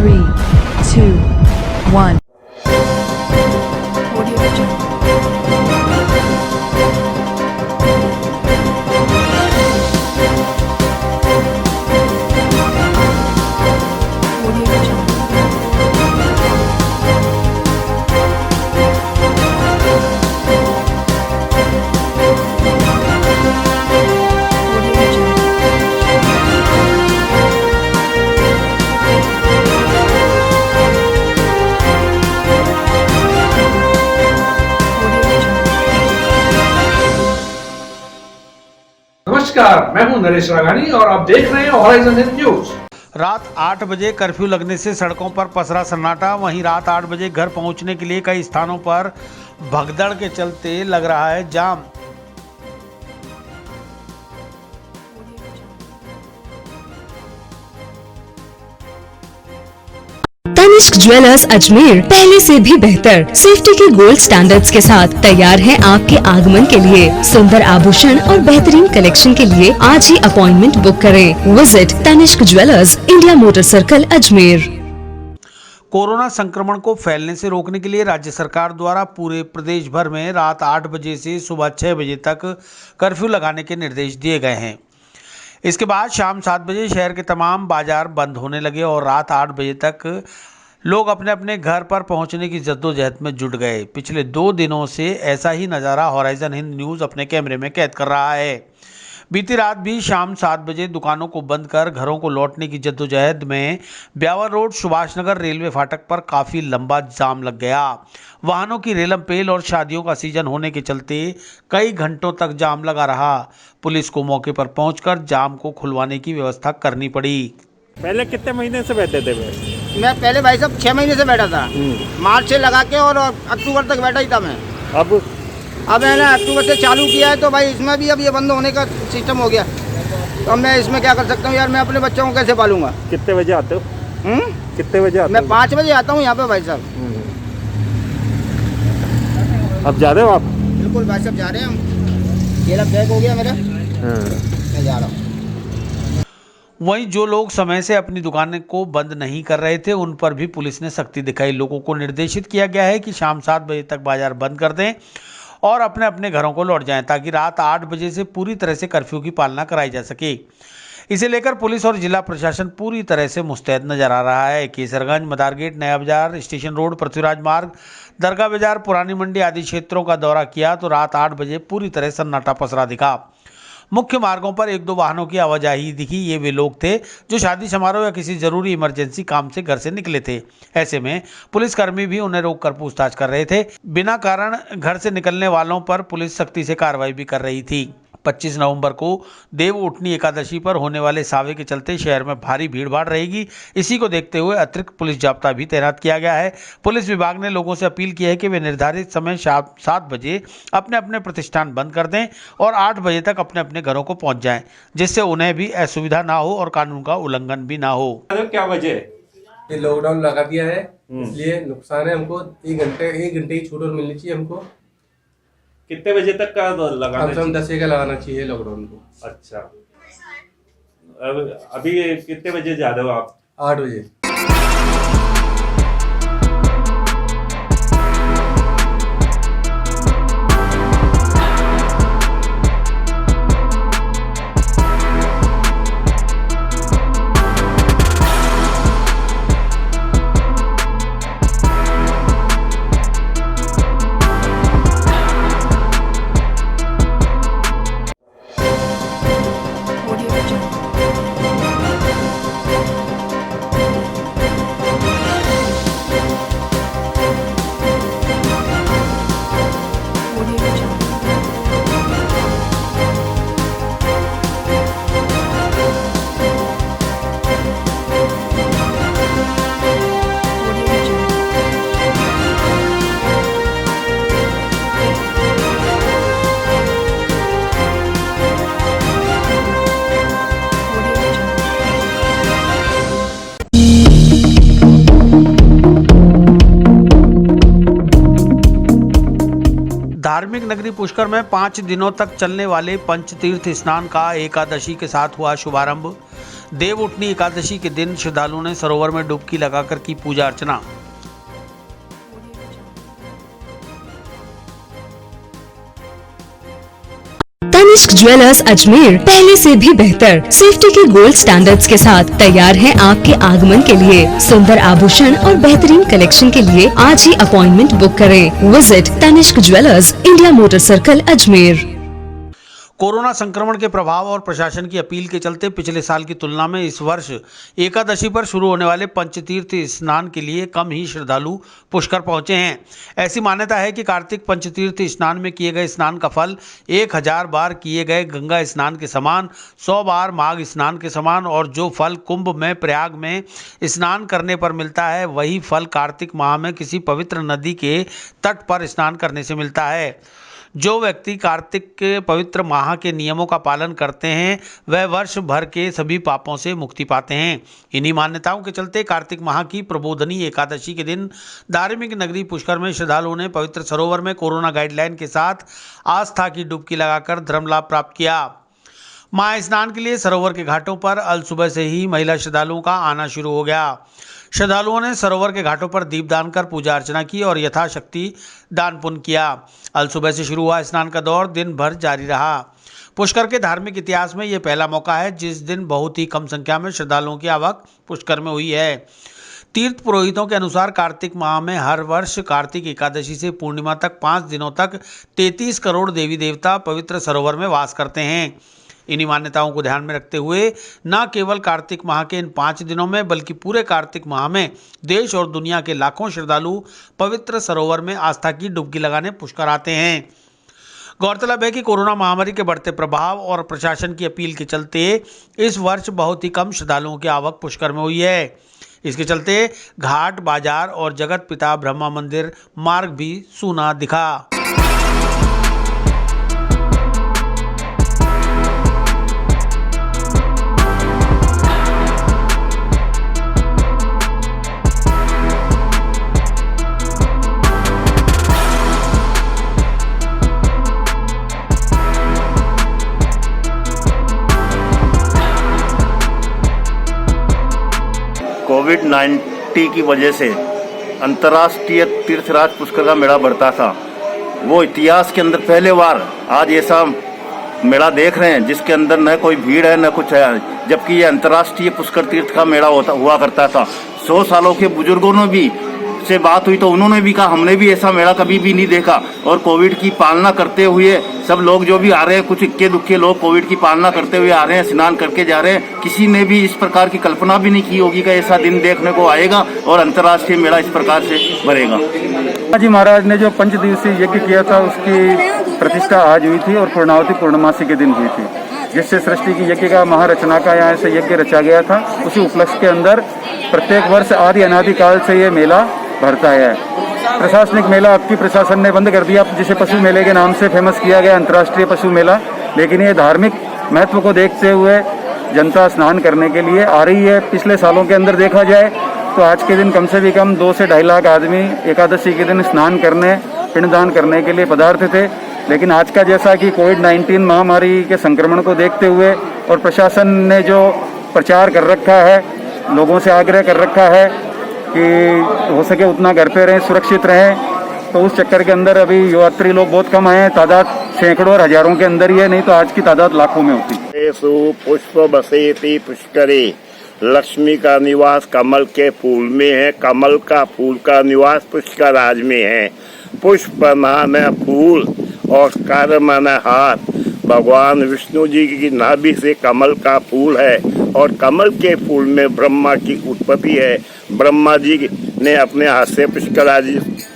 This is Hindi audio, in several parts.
3, 2, 1. नमस्कार, मैं हूं नरेश राघानी और आप देख रहे हैं हॉराइजन हिंद न्यूज। रात 8 बजे कर्फ्यू लगने से सड़कों पर पसरा सन्नाटा। वहीं रात 8 बजे घर पहुंचने के लिए कई स्थानों पर भगदड़ के चलते लग रहा है जाम। तनिष्क ज्वेलर्स अजमेर पहले से भी बेहतर सेफ्टी के गोल्ड स्टैंडर्ड्स के साथ तैयार है आपके आगमन के लिए। सुंदर आभूषण और बेहतरीन कलेक्शन के लिए आज ही अपॉइंटमेंट बुक करें। Visit Tanishq jewellers, India motor circle, Ajmer. Corona संक्रमण को फैलने से रोकने के लिए राज्य सरकार द्वारा पूरे प्रदेश भर में रात 8 बजे से सुबह 6 बजे तक कर्फ्यू लगाने के निर्देश दिए गए हैं। इसके बाद शाम 7 बजे शहर के तमाम बाजार बंद होने लगे और रात 8 बजे तक लोग अपने अपने घर पर पहुंचने की जद्दोजहद में जुट गए। पिछले 2 दिनों से ऐसा ही नज़ारा हॉराइजन हिंद न्यूज़ अपने कैमरे में कैद कर रहा है। बीती रात भी शाम 7 बजे दुकानों को बंद कर घरों को लौटने की जद्दोजहद में ब्यावर रोड, सुभाष नगर रेलवे फाटक पर काफ़ी लंबा जाम लग गया। वाहनों की रेलम पेल और शादियों का सीजन होने के चलते कई घंटों तक जाम लगा रहा। पुलिस को मौके पर पहुंचकर जाम को खुलवाने की व्यवस्था करनी पड़ी। पहले कितने महीने से बैठे थे मैं पहले भाई साहब 6 महीने से बैठा था। मार्च से लगा के और अक्टूबर तक बैठा ही था मैं। अब मैंने अक्टूबर से चालू किया है तो भाई इसमें भी अब ये बंद होने का सिस्टम हो गया। तो अब मैं इसमें क्या कर सकता हूँ यार, मैं अपने बच्चों को कैसे पालूंगा। कितने बजे आते हो? कितने बजे आते हो? मैं 5 बजे आता हूँ यहाँ पे भाई साहब। अब जा रहे हो आप? बिल्कुल भाई साहब जा रहे हैं हम। केला पैक हो गया मेरा, मैं जा रहा हूँ। वहीं जो लोग समय से अपनी दुकानें को बंद नहीं कर रहे थे उन पर भी पुलिस ने सख्ती दिखाई। लोगों को निर्देशित किया गया है कि शाम 7 बजे तक बाजार बंद कर दें और अपने अपने घरों को लौट जाएं ताकि रात 8 बजे से पूरी तरह से कर्फ्यू की पालना कराई जा सके। इसे लेकर पुलिस और जिला प्रशासन पूरी तरह से मुस्तैद नजर आ रहा है। केसरगंज, मदार गेट, नया बाजार, स्टेशन रोड, पृथ्वीराज मार्ग, दरगाह बाजार, पुरानी मंडी आदि क्षेत्रों का दौरा किया तो रात 8 बजे पूरी तरह सन्नाटा पसरा दिखा। मुख्य मार्गों पर 1-2 वाहनों की आवाजाही दिखी। ये वे लोग थे जो शादी समारोह या किसी जरूरी इमरजेंसी काम से घर से निकले थे। ऐसे में पुलिसकर्मी भी उन्हें रोककर पूछताछ कर रहे थे। बिना कारण घर से निकलने वालों पर पुलिस सख्ती से कार्रवाई भी कर रही थी। 25 नवंबर को देव उठनी एकादशी पर होने वाले सावे के चलते शहर में भारी भीड़भाड़ रहेगी। इसी को देखते हुए अतिरिक्त पुलिस जाब्ता भी तैनात किया गया है। पुलिस विभाग ने लोगों से अपील की है कि वे निर्धारित समय शाम 7 बजे अपने अपने प्रतिष्ठान बंद कर दें और 8 बजे तक अपने अपने घरों को पहुंच जाएं, जिससे उन्हें भी असुविधा ना हो और कानून का उल्लंघन भी ना हो। क्या वजह? ये लॉकडाउन लगा दिया है, इसलिए नुकसान है हमको। 1 घंटे की छूट और मिलनी चाहिए हमको। कितने बजे तक का लगाना चाहिए? 10 का लगाना चाहिए लॉकडाउन को। अच्छा, अभी कितने बजे जा रहे हो आप? 8 बजे। धार्मिक नगरी पुष्कर में 5 दिनों तक चलने वाले पंचतीर्थ स्नान का एकादशी के साथ हुआ शुभारंभ। देव उठनी एकादशी के दिन श्रद्धालुओं ने सरोवर में डुबकी लगाकर की पूजा अर्चना। तनिष्क ज्वेलर्स अजमेर पहले से भी बेहतर सेफ्टी के गोल्ड स्टैंडर्ड्स के साथ तैयार है आपके आगमन के लिए। सुंदर आभूषण और बेहतरीन कलेक्शन के लिए आज ही अपॉइंटमेंट बुक करें। Visit Tanishq jewellers, India motor circle, Ajmer. Corona संक्रमण के प्रभाव और प्रशासन की अपील के चलते पिछले साल की तुलना में इस वर्ष एकादशी पर शुरू होने वाले पंचतीर्थ स्नान के लिए कम ही श्रद्धालु पुष्कर पहुंचे हैं। ऐसी मान्यता है कि कार्तिक पंचतीर्थ स्नान में किए गए स्नान का फल 1000 बार किए गए गंगा स्नान के समान, 100 बार माघ स्नान के समान, और जो फल कुंभ में प्रयाग में स्नान करने पर मिलता है वही फल कार्तिक माह में किसी पवित्र नदी के तट पर स्नान करने से मिलता है। जो व्यक्ति कार्तिक के पवित्र माह के नियमों का पालन करते हैं वह वर्ष भर के सभी पापों से मुक्ति पाते हैं। इन्हीं मान्यताओं के चलते कार्तिक माह की प्रबोधनी एकादशी के दिन धार्मिक नगरी पुष्कर में श्रद्धालुओं ने पवित्र सरोवर में कोरोना गाइडलाइन के साथ आस्था की डुबकी लगाकर धर्म लाभ प्राप्त किया। महा स्नान के लिए सरोवर के घाटों पर अल सुबह से ही महिला श्रद्धालुओं का आना शुरू हो गया। श्रद्धालुओं ने सरोवर के घाटों पर दीपदान कर पूजा अर्चना की और यथाशक्ति दान पुण्य किया। अल सुबह से शुरू हुआ स्नान का दौर दिन भर जारी रहा। पुष्कर के धार्मिक इतिहास में यह पहला मौका है जिस दिन बहुत ही कम संख्या में श्रद्धालुओं की आवक पुष्कर में हुई है। तीर्थ पुरोहितों के अनुसार कार्तिक माह में हर वर्ष कार्तिक एकादशी से पूर्णिमा तक 5 दिनों तक 33 करोड़ देवी देवता पवित्र सरोवर में वास करते हैं। इन्हीं मान्यताओं को ध्यान में रखते हुए न केवल कार्तिक माह के इन 5 दिनों में बल्कि पूरे कार्तिक माह में देश और दुनिया के लाखों श्रद्धालु पवित्र सरोवर में आस्था की डुबकी लगाने पुष्कर आते हैं। गौरतलब है कि कोरोना महामारी के बढ़ते प्रभाव और प्रशासन की अपील के चलते इस वर्ष बहुत ही कम श्रद्धालुओं की आवक पुष्कर में हुई है। इसके चलते घाट, बाजार और जगत पिता ब्रह्मा मंदिर मार्ग भी सूना दिखा। कोविड-19 की वजह से अंतर्राष्ट्रीय तीर्थराज पुष्कर का मेला बढ़ता था, वो इतिहास के अंदर पहले बार आज ऐसा मेला देख रहे हैं जिसके अंदर न कोई भीड़ है न कुछ है, जबकि ये अंतर्राष्ट्रीय पुष्कर तीर्थ का मेला हुआ करता था। 100 सालों के बुजुर्गों ने भी से बात हुई तो उन्होंने भी कहा हमने भी ऐसा मेला कभी भी नहीं देखा। और कोविड की पालना करते हुए सब लोग जो भी आ रहे हैं, कुछ इक्के दुक्के लोग कोविड की पालना करते हुए आ रहे हैं, स्नान करके जा रहे हैं। किसी ने भी इस प्रकार की कल्पना भी नहीं की होगी कि ऐसा दिन देखने को आएगा और अंतर्राष्ट्रीय मेला इस प्रकार से भरेगा। जी महाराज ने जो 5 दिवसीय यज्ञ किया था उसकी प्रतिष्ठा आज हुई थी और पूर्णावती पूर्णमासी के दिन हुई थी, जिससे सृष्टि की यज्ञ का महारचना का यहाँ से यज्ञ रचा गया था। उसी उपलक्ष्य के अंदर प्रत्येक वर्ष आदि अनादिकाल से ये मेला भरता है। प्रशासनिक मेला आपकी प्रशासन ने बंद कर दिया, जिसे पशु मेले के नाम से फेमस किया गया, अंतर्राष्ट्रीय पशु मेला। लेकिन ये धार्मिक महत्व को देखते हुए जनता स्नान करने के लिए आ रही है। पिछले सालों के अंदर देखा जाए तो आज के दिन कम से भी कम 2 से 2.5 लाख आदमी एकादशी के दिन स्नान करने, पिंडदान करने के लिए पधारते थे। लेकिन आज का जैसा कि कोविड-19 महामारी के संक्रमण को देखते हुए और प्रशासन ने जो प्रचार कर रखा है, लोगों से आग्रह कर रखा है कि हो सके उतना घर पे रहें, सुरक्षित रहें, तो उस चक्कर के अंदर अभी यात्री लोग बहुत कम आए हैं। तादाद सैकड़ों और हजारों के अंदर ही है, नहीं तो आज की तादाद लाखों में होती। पुष्प बसेती पुष्करे, लक्ष्मी का निवास कमल के फूल में है, कमल का फूल का निवास पुष्कर राज में है। पुष्प माने फूल और कर माने हाथ। भगवान विष्णु जी की नाभि से कमल का फूल है और कमल के फूल में ब्रह्मा की उत्पत्ति है। ब्रह्मा जी ने अपने हाथ से पुष्कर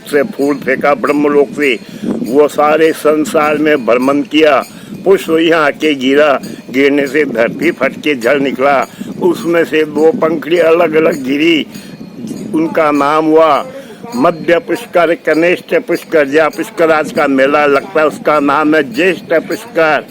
से फूल फेंका ब्रह्मलोक से, वो सारे संसार में भ्रमण किया। पुष्प यहाँ आके गिरा, गिरने से धरती फट के जल निकला, उसमें से 2 पंखड़ी अलग अलग गिरी, उनका नाम हुआ मध्य पुष्कर, कनिष्ठ पुष्कर। जहाँ पुष्कर आज का मेला लगता है उसका नाम है ज्येष्ठ पुष्कर।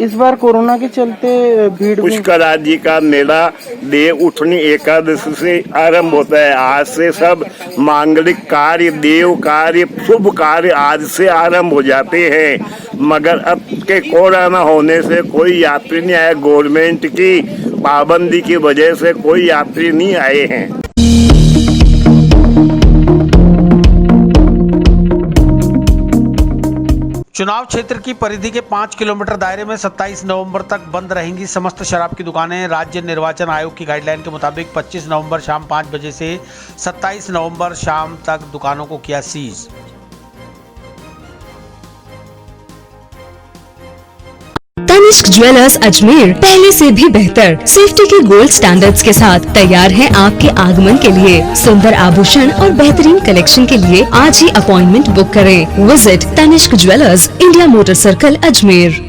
इस बार कोरोना के चलते भीड़ पुष्कर जी का मेला देव उठनी एकादशी से आरंभ होता है। आज से सब मांगलिक कार्य, देव कार्य, शुभ कार्य आज से आरंभ हो जाते हैं। मगर अब के कोरोना होने से कोई यात्री नहीं आया। गवर्नमेंट की पाबंदी की वजह से कोई यात्री नहीं आए हैं। चुनाव क्षेत्र की परिधि के 5 किलोमीटर दायरे में 27 नवंबर तक बंद रहेंगी समस्त शराब की दुकानें। राज्य निर्वाचन आयोग की गाइडलाइन के मुताबिक 25 नवंबर शाम 5 बजे से 27 नवंबर शाम तक दुकानों को किया सीज। तनिष्क ज्वेलर्स अजमेर पहले से भी बेहतर सेफ्टी के गोल्ड स्टैंडर्ड्स के साथ तैयार है आपके आगमन के लिए। सुंदर आभूषण और बेहतरीन कलेक्शन के लिए आज ही अपॉइंटमेंट बुक करें। Visit Tanishq jewellers, India motor circle, Ajmer.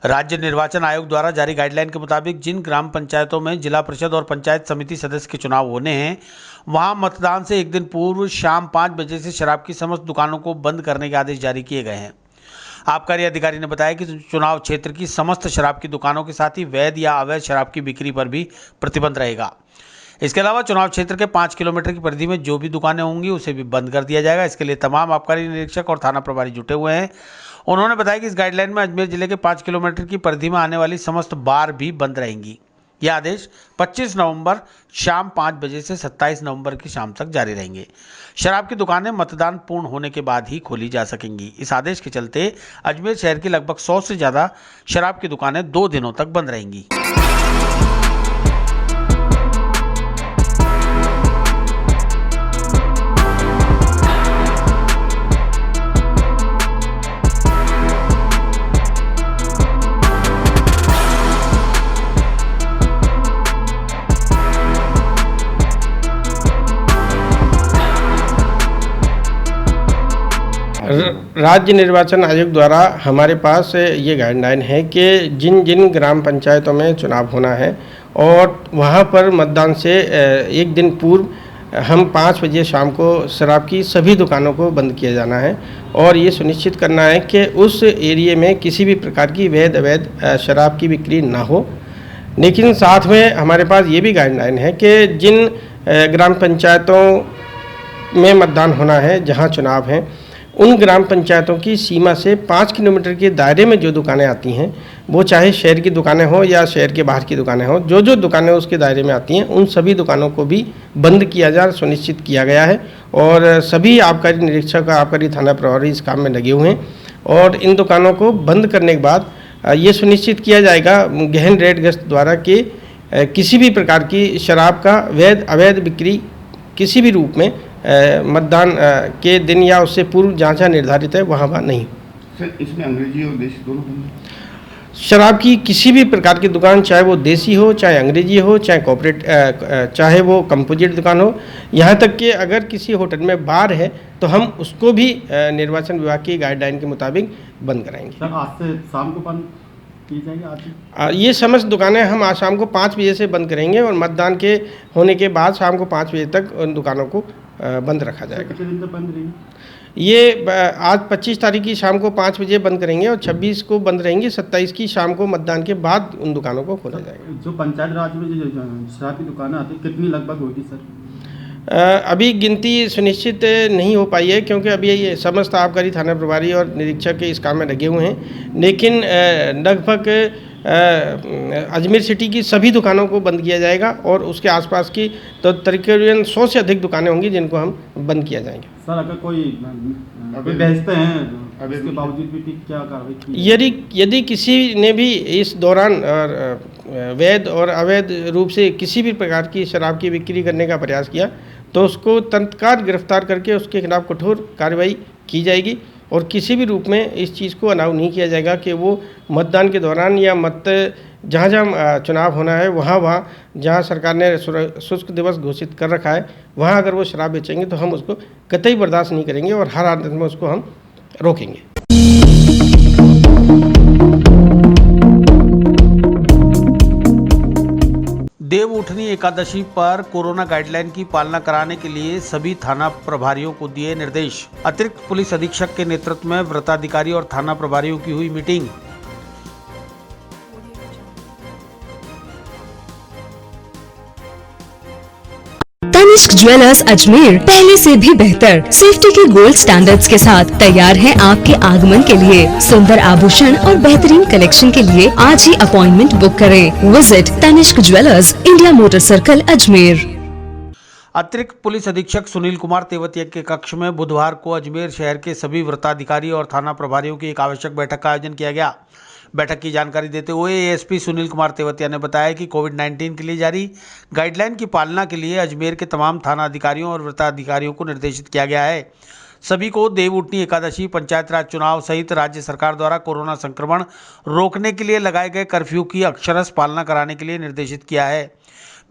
राज्य निर्वाचन आयोग द्वारा जारी गाइडलाइन के मुताबिक जिन ग्राम पंचायतों में जिला परिषद और पंचायत समिति सदस्य के चुनाव होने हैं, वहां मतदान से एक दिन पूर्व शाम 5 बजे से शराब की समस्त दुकानों को बंद करने के आदेश जारी किए गए हैं। आबकारी अधिकारी ने बताया कि चुनाव क्षेत्र की समस्त शराब की दुकानों के साथ ही वैध या अवैध शराब की बिक्री पर भी प्रतिबंध रहेगा। इसके अलावा चुनाव क्षेत्र के 5 किलोमीटर की परिधि में जो भी दुकानें होंगी उसे भी बंद कर दिया जाएगा। इसके लिए तमाम आबकारी निरीक्षक और थाना प्रभारी जुटे हुए हैं। उन्होंने बताया कि इस गाइडलाइन में अजमेर जिले के 5 किलोमीटर की परिधि में आने वाली समस्त बार भी बंद रहेंगी। यह आदेश 25 नवंबर शाम 5 बजे से 27 नवंबर की शाम तक जारी रहेंगे। शराब की दुकानें मतदान पूर्ण होने के बाद ही खोली जा सकेंगी। इस आदेश के चलते अजमेर शहर की लगभग 100 से ज़्यादा शराब की दुकानें 2 दिनों तक बंद रहेंगी। राज्य निर्वाचन आयोग द्वारा हमारे पास ये गाइडलाइन है कि जिन जिन ग्राम पंचायतों में चुनाव होना है और वहाँ पर मतदान से एक दिन पूर्व हम 5 बजे शाम को शराब की सभी दुकानों को बंद किया जाना है और ये सुनिश्चित करना है कि उस एरिए में किसी भी प्रकार की वैध अवैध शराब की बिक्री ना हो। लेकिन साथ में हमारे पास ये भी गाइडलाइन है कि जिन ग्राम पंचायतों में मतदान होना है, जहाँ चुनाव है, उन ग्राम पंचायतों की सीमा से 5 किलोमीटर के दायरे में जो दुकानें आती हैं, वो चाहे शहर की दुकानें हों या शहर के बाहर की दुकानें हों, जो जो दुकानें उसके दायरे में आती हैं, उन सभी दुकानों को भी बंद किया जा सुनिश्चित किया गया है। और सभी आबकारी निरीक्षक, आबकारी थाना प्रभारी इस काम में लगे हुए हैं और इन दुकानों को बंद करने के बाद ये सुनिश्चित किया जाएगा गहन रेड गश्त द्वारा कि किसी भी प्रकार की शराब का वैध अवैध बिक्री किसी भी रूप में मतदान के दिन या उससे पूर्व जहाँ जहाँ निर्धारित है वहाँ नहीं। सर, इसमें अंग्रेजी और देसी दोनों बंद? शराब की किसी भी प्रकार की दुकान, चाहे वो देसी हो, चाहे अंग्रेजी हो, चाहे कॉर्पोरेट, चाहे वो कंपोजिट दुकान हो, यहाँ तक कि अगर किसी होटल में बार है तो हम उसको भी निर्वाचन विभाग की गाइडलाइन के मुताबिक बंद कराएंगे। सर, आज से शाम को बंद की जाएगी? ये समस्त दुकानें हम आज शाम को 5 बजे से बंद करेंगे और मतदान के होने के बाद शाम को 5 बजे तक उन दुकानों को बंद रखा जाएगा। कितने दिन तक बंद रहेंगी? ये आज 25 तारीख की शाम को 5 बजे बंद करेंगे और 26 को बंद रहेंगी। 27 की शाम को मतदान के बाद उन दुकानों को खोला जाएगा। जो पंचायत राज में जो शराब की दुकानें आती कितनी लगभग होगी सर? अभी गिनती सुनिश्चित नहीं हो पाई है क्योंकि अभी ये समस्त आबकारी थाना प्रभारी और निरीक्षक इस काम में लगे हुए हैं, लेकिन लगभग अजमेर सिटी की सभी दुकानों को बंद किया जाएगा और उसके आसपास की तो तकरीबन 100 से अधिक दुकानें होंगी जिनको हम बंद किया जाएंगे। सर, अगर कोई बेचते हैं इसके बावजूद भी क्या कार्रवाई? यदि किसी ने भी इस दौरान वैध और अवैध रूप से किसी भी प्रकार की शराब की बिक्री करने का प्रयास किया तो उसको तत्काल गिरफ्तार करके उसके खिलाफ कठोर कार्रवाई की जाएगी और किसी भी रूप में इस चीज़ को अलाउ नहीं किया जाएगा कि वो मतदान के दौरान या जहाँ जहाँ चुनाव होना है वहाँ जहाँ सरकार ने शुष्क दिवस घोषित कर रखा है वहाँ अगर वो शराब बेचेंगे तो हम उसको कतई बर्दाश्त नहीं करेंगे और हर हालत में उसको हम रोकेंगे। देव उठनी एकादशी पर कोरोना गाइडलाइन की पालना कराने के लिए सभी थाना प्रभारियों को दिए निर्देश। अतिरिक्त पुलिस अधीक्षक के नेतृत्व में व्रताधिकारी और थाना प्रभारियों की हुई मीटिंग। तनिष्क ज्वेलर्स अजमेर पहले से भी बेहतर सेफ्टी के गोल्ड स्टैंडर्ड्स के साथ तैयार है आपके आगमन के लिए। सुंदर आभूषण और बेहतरीन कलेक्शन के लिए आज ही अपॉइंटमेंट बुक करें। Visit Tanishq jewellers, India motor circle, Ajmer. अतिरिक्त पुलिस अधीक्षक सुनील कुमार तेवतिया के कक्ष में बुधवार को अजमेर शहर के सभी वृत्ताधिकारी और थाना प्रभारियों की एक आवश्यक बैठक का आयोजन किया गया। बैठक की जानकारी देते हुए एएसपी सुनील कुमार तेवतिया ने बताया कि कोविड-19 के लिए जारी गाइडलाइन की पालना के लिए अजमेर के तमाम थाना अधिकारियों और वृत्ताधिकारियों को निर्देशित किया गया है। सभी को देवउठनी एकादशी, पंचायत राज चुनाव सहित राज्य सरकार द्वारा कोरोना संक्रमण रोकने के लिए लगाए गए कर्फ्यू की अक्षरशः पालना कराने के लिए निर्देशित किया है।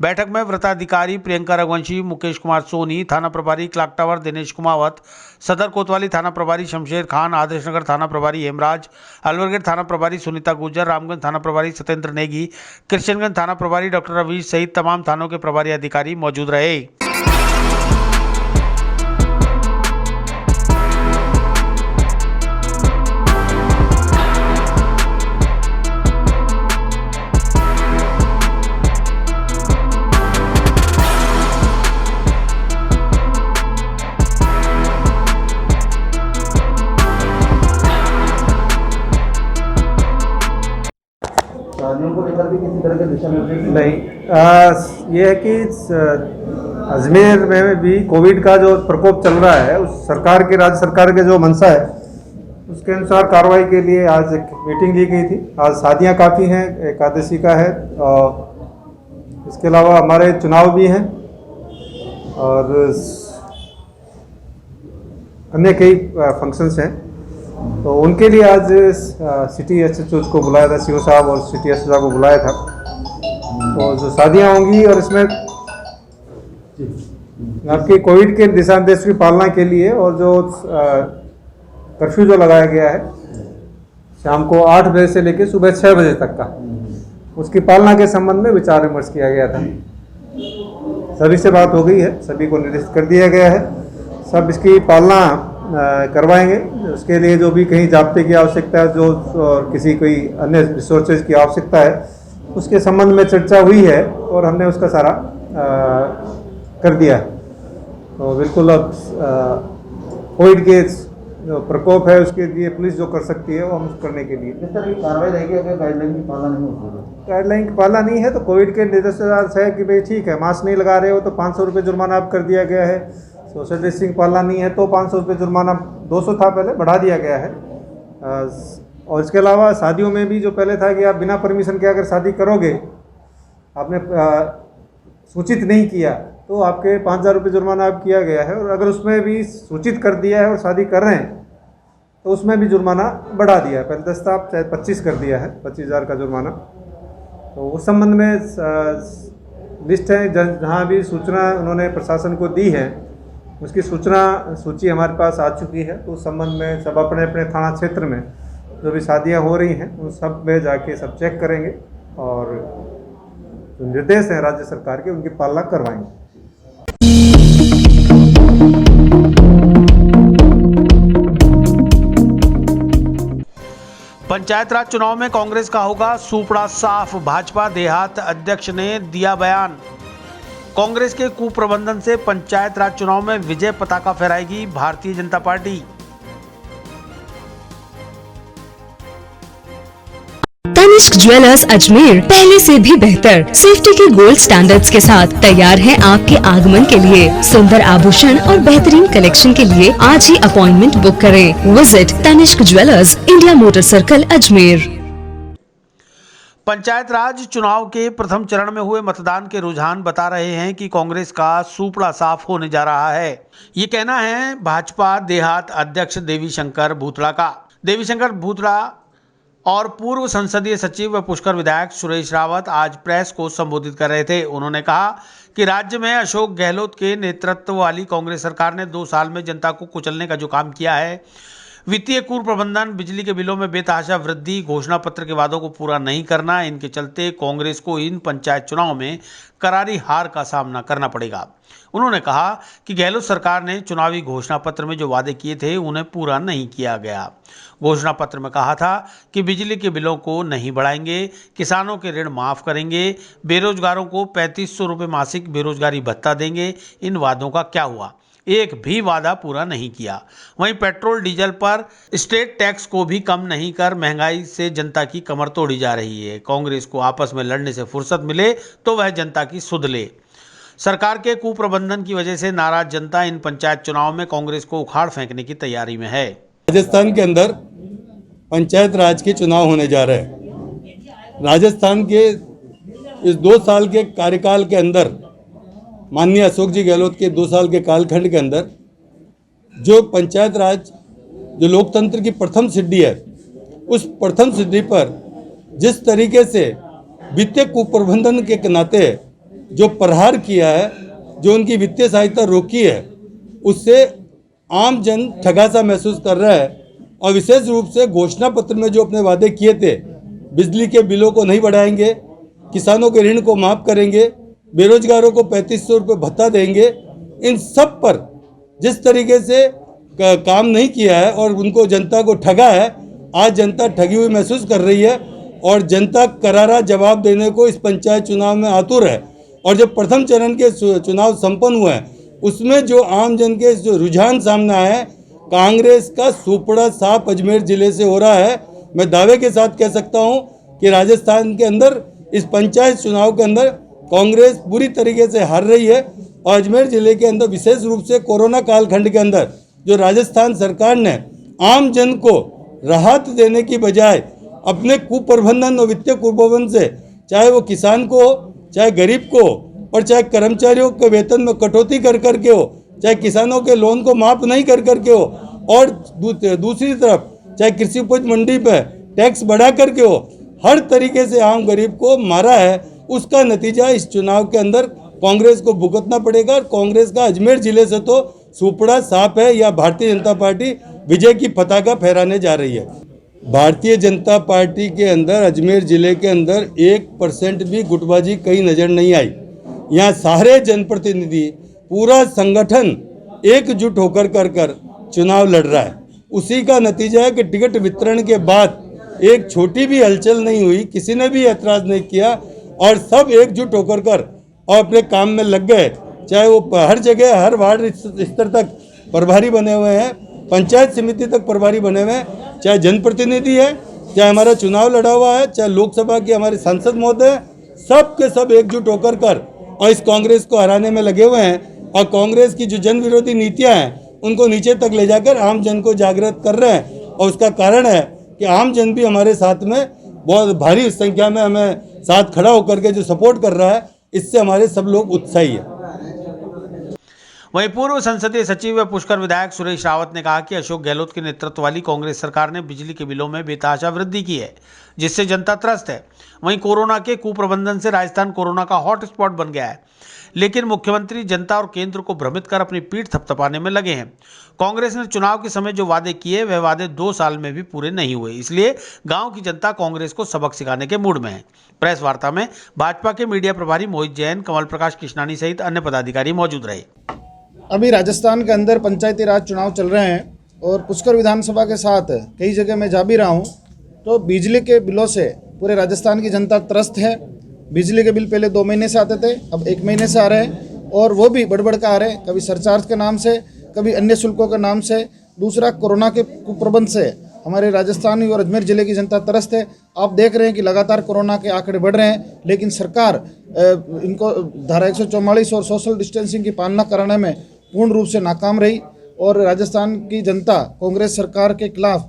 बैठक में वृत्ताधिकारी प्रियंका रघुवंशी, मुकेश कुमार सोनी, थाना प्रभारी क्लॉक टावर दिनेश कुमावत, सदर कोतवाली थाना प्रभारी शमशेर खान, आदर्श नगर थाना प्रभारी हेमराज, अलवरगेट थाना प्रभारी सुनीता गुर्जर, रामगंज थाना प्रभारी सत्येंद्र नेगी, कृष्णगंज थाना प्रभारी डॉक्टर रवीश सहित तमाम थानों के प्रभारी अधिकारी मौजूद रहे। नहीं, ये है कि अजमेर में भी कोविड का जो प्रकोप चल रहा है, उस सरकार के, राज्य सरकार के जो मंशा है उसके अनुसार कार्रवाई के लिए आज एक मीटिंग ली गई थी। आज शादियां काफ़ी हैं, एकादशी का है और इसके अलावा हमारे चुनाव भी हैं और अन्य कई फंक्शंस हैं। तो उनके लिए आज सिटी एसएचओ को बुलाया था, सीओ साहब और सिटी एसएचओ को बुलाया था। तो जो शादियां होंगी और इसमें आपकी कोविड के दिशा निर्देश की पालना के लिए और जो कर्फ्यू जो लगाया गया है शाम को 8 बजे से लेकर सुबह 6 बजे तक का, उसकी पालना के संबंध में विचार विमर्श किया गया था। सभी से बात हो गई है, सभी को निर्देशित कर दिया गया है, सब इसकी पालना करवाएंगे। उसके लिए जो भी कहीं जाब्ते की आवश्यकता है, जो और किसी कोई अन्य रिसोर्सेज की आवश्यकता है, उसके संबंध में चर्चा हुई है और हमने उसका सारा कर दिया है। तो बिल्कुल अब कोविड के जो प्रकोप है उसके लिए पुलिस जो कर सकती है वो हम करने के लिए कार्रवाई रहेगी। अगर गाइडलाइन की पालना नहीं होती, गाइडलाइन की पालना नहीं है तो कोविड के निर्देश है कि भाई ठीक है, मास्क नहीं लगा रहे हो तो 500 रुपये जुर्माना अब कर दिया गया है। सोशल डिस्टेंसिंग पालना नहीं है तो 500 रुपये जुर्माना, 200 था पहले, बढ़ा दिया गया है। और इसके अलावा शादियों में भी जो पहले था कि आप बिना परमिशन के अगर शादी करोगे, आपने सूचित नहीं किया तो आपके 5000 रुपये जुर्माना अब किया गया है। और अगर उसमें भी सूचित कर दिया है और शादी कर रहे हैं तो उसमें भी जुर्माना बढ़ा दिया है। पहले 10 था, अब चाहे 25 कर दिया है, 25,000 का जुर्माना। तो उस संबंध में लिस्ट है, जहाँ भी सूचना उन्होंने प्रशासन को दी है उसकी सूची हमारे पास आ चुकी है। तो उस संबंध में सब अपने अपने थाना क्षेत्र में जो भी शादियां हो रही हैं उन सब में जाके सब चेक करेंगे और जो निर्देश हैं राज्य सरकार के उनकी पालना करवाएंगे। पंचायत राज चुनाव में कांग्रेस का होगा सूपड़ा साफ, भाजपा देहात अध्यक्ष ने दिया बयान। कांग्रेस के कुप्रबंधन से पंचायत राज चुनाव में विजय पताका फहराएगी भारतीय जनता पार्टी। तनिष्क ज्वेलर्स अजमेर पहले से भी बेहतर सेफ्टी के गोल्ड स्टैंडर्ड्स के साथ तैयार है आपके आगमन के लिए। सुंदर आभूषण और बेहतरीन कलेक्शन के लिए आज ही अपॉइंटमेंट बुक करें। Visit Tanishq jewellers, India motor circle, Ajmer. Panchayat raj चुनाव के प्रथम चरण में हुए मतदान के रुझान बता रहे हैं कि कांग्रेस का सूपड़ा साफ होने जा रहा है। ये कहना है भाजपा देहात अध्यक्ष देवीशंकर भूतड़ा का। देवीशंकर भूतड़ा और पूर्व संसदीय सचिव व पुष्कर विधायक सुरेश रावत आज प्रेस को संबोधित कर रहे थे। उन्होंने कहा कि राज्य में अशोक गहलोत के नेतृत्व वाली कांग्रेस सरकार ने 2 साल में जनता को कुचलने का जो काम किया है वित्तीय कुप्रबंधन, बिजली के बिलों में बेतहाशा वृद्धि, घोषणा पत्र के वादों को पूरा नहीं करना, इनके चलते कांग्रेस को इन पंचायत चुनाव में करारी हार का सामना करना पड़ेगा। उन्होंने कहा कि गहलोत सरकार ने चुनावी घोषणा पत्र में जो वादे किए थे उन्हें पूरा नहीं किया गया। घोषणा पत्र में कहा था कि बिजली के बिलों को नहीं बढ़ाएंगे, किसानों के ऋण माफ करेंगे, बेरोजगारों को 3500 रुपये मासिक बेरोजगारी भत्ता देंगे। इन वादों का क्या हुआ? एक भी वादा पूरा नहीं किया। वहीं पेट्रोल डीजल पर स्टेट टैक्स को भी कम नहीं कर महंगाई से जनता की कमर तोड़ी जा रही है। कांग्रेस को आपस में लड़ने से फुर्सत मिले तो वह जनता की सुध ले। सरकार के कुप्रबंधन की वजह से नाराज जनता इन पंचायत चुनाव में कांग्रेस को उखाड़ फेंकने की तैयारी में है। राजस्थान के अंदर पंचायत राज के चुनाव होने जा रहे हैं। राजस्थान के इस 2 साल के कार्यकाल के अंदर, माननीय अशोक जी गहलोत के 2 साल के कालखंड के अंदर, जो पंचायत राज, जो लोकतंत्र की प्रथम सिद्धि है, उस प्रथम सिद्धि पर जिस तरीके से वित्तीय कुप्रबंधन के नाते जो प्रहार किया है, जो उनकी वित्तीय सहायता रोकी है, उससे आम जन ठगासा महसूस कर रहा है। और विशेष रूप से घोषणा पत्र में जो अपने वादे किए थे, बिजली के बिलों को नहीं बढ़ाएंगे, किसानों के ऋण को माफ़ करेंगे, बेरोजगारों को 3500 रुपये भत्ता देंगे, इन सब पर जिस तरीके से काम नहीं किया है और उनको जनता को ठगा है, आज जनता ठगी हुई महसूस कर रही है और जनता करारा जवाब देने को इस पंचायत चुनाव में आतुर है। और जब प्रथम चरण के चुनाव संपन्न हुए हैं, उसमें जो आम जन के जो रुझान सामने आया है, कांग्रेस का सुपड़ा साफ अजमेर जिले से हो रहा है। मैं दावे के साथ कह सकता हूं कि राजस्थान के अंदर इस पंचायत चुनाव के अंदर कांग्रेस बुरी तरीके से हार रही है। और अजमेर जिले के अंदर विशेष रूप से कोरोना कालखंड के अंदर जो राजस्थान सरकार ने आम जन को राहत देने की बजाय अपने कुप्रबंधन और वित्तीय कुप्रबंधन से, चाहे वो किसान को हो, चाहे गरीब को, और चाहे कर्मचारियों के वेतन में कटौती कर करके हो, चाहे किसानों के लोन को माफ नहीं कर करके हो, और दूसरी तरफ चाहे कृषि उपज मंडी पे टैक्स बढ़ा करके हो, हर तरीके से आम गरीब को मारा है। उसका नतीजा इस चुनाव के अंदर कांग्रेस को भुगतना पड़ेगा। और कांग्रेस का अजमेर जिले से तो सुपड़ा साफ है, या भारतीय जनता पार्टी विजय की पताका फहराने जा रही है। भारतीय जनता पार्टी के अंदर अजमेर जिले के अंदर 1% भी गुटबाजी कहीं नजर नहीं आई। यहाँ सारे जनप्रतिनिधि, पूरा संगठन एकजुट होकर कर चुनाव लड़ रहा है। उसी का नतीजा है कि टिकट वितरण के बाद एक छोटी भी हलचल नहीं हुई, किसी ने भी ऐतराज नहीं किया और सब एकजुट होकर और अपने काम में लग गए। चाहे वो हर जगह, हर वार्ड स्तर तक प्रभारी बने हुए हैं, पंचायत समिति तक प्रभारी बने हुए हैं, चाहे जनप्रतिनिधि है, चाहे हमारा चुनाव लड़ा हुआ है, चाहे लोकसभा के हमारे सांसद महोदय, सब के सब एकजुट होकर और इस कांग्रेस को हराने में लगे हुए हैं। और कांग्रेस की जो जन विरोधी नीतियां हैं उनको नीचे तक ले जाकर आम जन को जागृत कर रहे हैं। और उसका कारण है कि आम जन भी हमारे साथ में बहुत भारी संख्या में हमें साथ खड़ा होकर के जो सपोर्ट कर रहा है, इससे हमारे सब लोग उत्साही है। वहीं पूर्व संसदीय सचिव व पुष्कर विधायक सुरेश रावत ने कहा कि अशोक गहलोत के नेतृत्व वाली कांग्रेस सरकार ने बिजली के बिलों में बेतहाशा वृद्धि की है, जिससे जनता त्रस्त है। वहीं कोरोना के कुप्रबंधन से राजस्थान कोरोना का हॉटस्पॉट बन गया है, लेकिन मुख्यमंत्री जनता और केंद्र को भ्रमित कर अपनी पीठ थपथपाने में लगे हैं। कांग्रेस ने चुनाव के समय जो वादे किए वह वादे 2 साल में भी पूरे नहीं हुए, इसलिए गांव की जनता कांग्रेस को सबक सिखाने के मूड में है। प्रेस वार्ता में भाजपा के मीडिया प्रभारी मोहित जैन, कमल प्रकाश कृष्णानी सहित अन्य पदाधिकारी मौजूद रहे। अभी राजस्थान के अंदर पंचायती राज चुनाव चल रहे हैं और पुष्कर विधानसभा के साथ कई जगह मैं जा भी रहा हूँ, तो बिजली के बिलों से पूरे राजस्थान की जनता त्रस्त है। बिजली के बिल पहले 2 महीने से आते थे, अब 1 महीने से आ रहे हैं और वो भी बढ़ के आ रहे हैं, कभी सरचार्ज के नाम से, कभी अन्य शुल्कों के नाम से। दूसरा, कोरोना के कुप्रबंध से हमारे राजस्थान और अजमेर जिले की जनता त्रस्त है। आप देख रहे हैं कि लगातार कोरोना के आंकड़े बढ़ रहे हैं, लेकिन सरकार इनको धारा 144 और सोशल डिस्टेंसिंग की पालना कराने में पूर्ण रूप से नाकाम रही और राजस्थान की जनता कांग्रेस सरकार के खिलाफ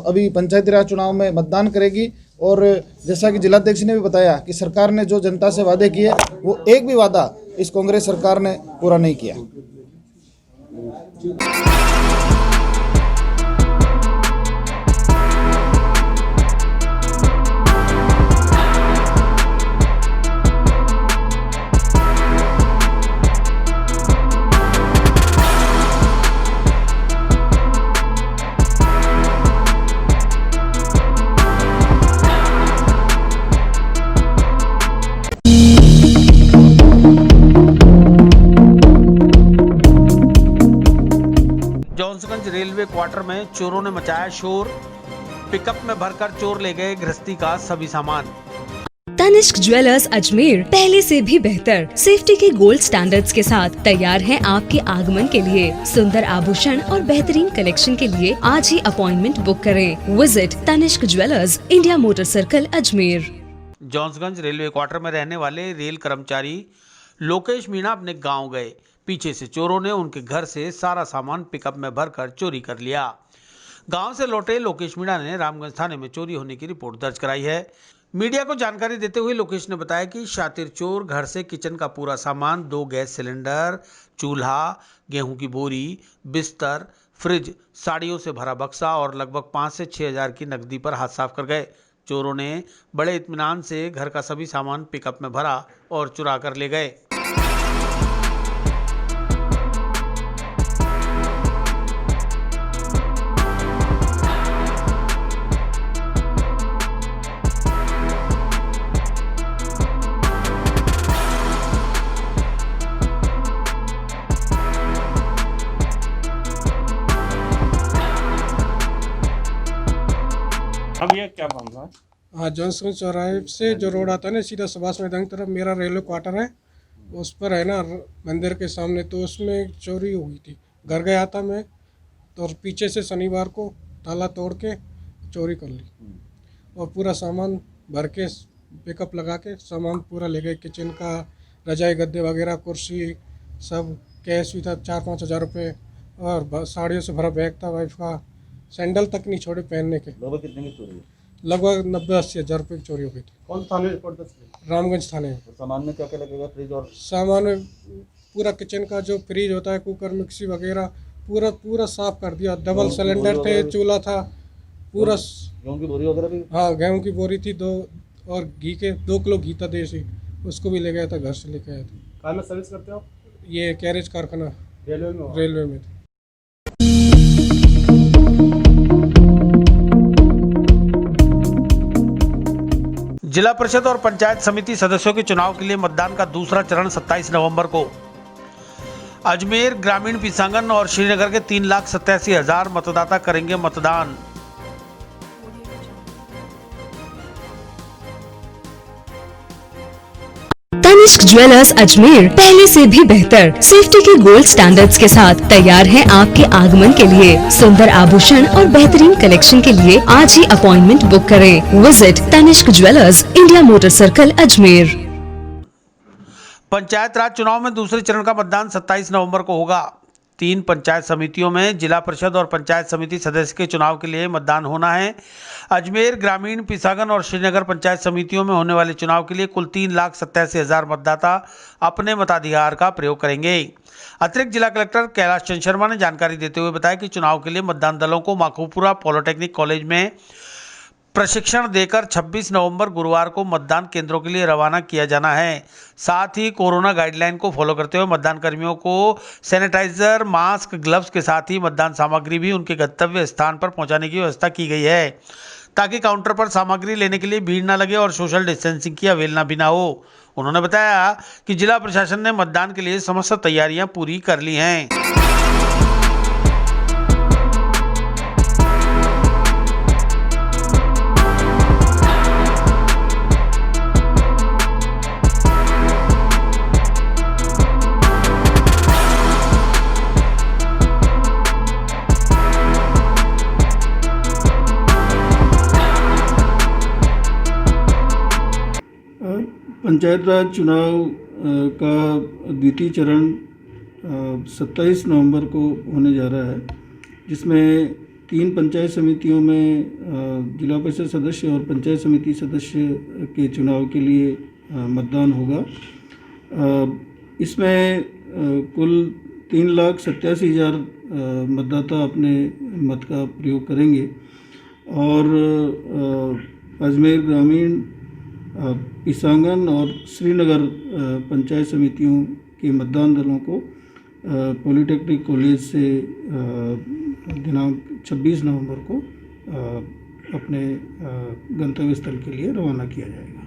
अभी पंचायती राज चुनाव में मतदान करेगी। और जैसा कि जिलाध्यक्ष ने भी बताया कि सरकार ने जो जनता से वादे किए वो एक भी वादा इस कांग्रेस सरकार ने पूरा नहीं किया। जोसगंज रेलवे क्वार्टर में चोरों ने मचाया शोर। पिकअप में भरकर चोर ले गए गृहस्थी का सभी सामान। तनिष्क ज्वेलर्स अजमेर पहले से भी बेहतर सेफ्टी के गोल्ड स्टैंडर्ड्स के साथ तैयार है आपके आगमन के लिए। सुंदर आभूषण और बेहतरीन कलेक्शन के लिए आज ही अपॉइंटमेंट बुक करें। Visit Tanishq jewellers, India motor circle, Ajmer. Josganj railway quarter में रहने वाले रेल कर्मचारी लोकेश मीणा अपने गांव गए। पीछे से चोरों ने उनके घर से सारा सामान पिकअप में भरकर चोरी कर लिया। गांव से लौटे लोकेश मीणा ने रामगंज थाने में चोरी होने की रिपोर्ट दर्ज कराई है। मीडिया को जानकारी देते हुए लोकेश ने बताया कि शातिर चोर घर से किचन का पूरा सामान, 2 गैस सिलेंडर, चूल्हा, गेहूं की बोरी, बिस्तर, फ्रिज, साड़ियों से भरा बक्सा और लगभग 5 से 6 हज़ार की नकदी पर हाथ साफ कर गए। चोरों ने बड़े इत्मीनान से घर का सभी सामान पिकअप में भरा और चुरा कर ले गए। अब ये क्या मामला है? हाँ, जोसगंज चौराहे से जो रोड आता है ना, सीधा सुभाष मैदान की तरफ मेरा रेलवे क्वार्टर है, उस पर है ना मंदिर के सामने, तो उसमें चोरी हुई थी। घर गया था मैं, तो पीछे से शनिवार को ताला तोड़ के चोरी कर ली और पूरा सामान भर के पिकअप लगा के सामान पूरा ले गए। किचन का, रजाई गद्दे वगैरह, कुर्सी, सब कैश भी था 4-5 हज़ार रुपये और साड़ियों से भरा बैग था वाइफ का। सैंडल तक नहीं छोड़े पहनने के। लगभग कितने की चोरी है? लगभग 90-80 हज़ार रुपये की चोरी हो गई थी। कौन थाने रिपोर्ट दर्ज की? रामगंज थाने में। सामान में क्या क्या लगेगा? फ्रिज और सामान में पूरा किचन का जो फ्रिज होता है, कुकर, मिक्सी वगैरह पूरा साफ कर दिया। डबल सिलेंडर थे, चूल्हा था पूरा। गेहूं की बोरी वगैरह भी? हाँ, गेहूं की बोरी थी 2 और घी के 2 किलो घी था देसी, उसको भी ले गया था, घर से लेके आया था। कार में सर्विस करते हो? ये कैरेज कारखाना रेलवे में था। जिला परिषद और पंचायत समिति सदस्यों के चुनाव के लिए मतदान का दूसरा चरण 27 नवंबर को अजमेर ग्रामीण पिसांगन और श्रीनगर के 3,87,000 मतदाता करेंगे मतदान। तनिष्क ज्वेलर्स अजमेर पहले से भी बेहतर सेफ्टी के गोल्ड स्टैंडर्ड्स के साथ तैयार है आपके आगमन के लिए। सुंदर आभूषण और बेहतरीन कलेक्शन के लिए आज ही अपॉइंटमेंट बुक करें। Visit Tanishq jewellers, India motor circle, Ajmer. Panchayat raj चुनाव में दूसरे चरण का मतदान 27 नवंबर को होगा। 3 पंचायत समितियों में जिला परिषद और पंचायत समिति सदस्य के चुनाव के लिए मतदान होना है। अजमेर ग्रामीण, पिसांगन और श्रीनगर पंचायत समितियों में होने वाले चुनाव के लिए कुल 3,87,000 मतदाता अपने मताधिकार का प्रयोग करेंगे। अतिरिक्त जिला कलेक्टर कैलाश चंद्र शर्मा ने जानकारी देते हुए बताया कि चुनाव के लिए मतदान दलों को माखोपुरा पॉलिटेक्निक कॉलेज में प्रशिक्षण देकर 26 नवंबर गुरुवार को मतदान केंद्रों के लिए रवाना किया जाना है। साथ ही कोरोना गाइडलाइन को फॉलो करते हुए मतदान कर्मियों को सैनिटाइजर, मास्क, ग्लव्स के साथ ही मतदान सामग्री भी उनके गंतव्य स्थान पर पहुंचाने की व्यवस्था की गई है, ताकि काउंटर पर सामग्री लेने के लिए भीड़ न लगे और सोशल डिस्टेंसिंग की अवहेलना भी ना हो। उन्होंने बताया कि जिला प्रशासन ने मतदान के लिए समस्त तैयारियां पूरी कर ली हैं। पंचायत राज चुनाव का द्वितीय चरण 27 नवंबर को होने जा रहा है, जिसमें 3 पंचायत समितियों में जिला परिषद सदस्य और पंचायत समिति सदस्य के चुनाव के लिए मतदान होगा। इसमें कुल 3,87,000 मतदाता अपने मत का प्रयोग करेंगे और अजमेर ग्रामीण, पिसांगन और श्रीनगर पंचायत समितियों के मतदान दलों को पॉलिटेक्निक कॉलेज से दिनांक 26 नवंबर को अपने गंतव्य स्थल के लिए रवाना किया जाएगा।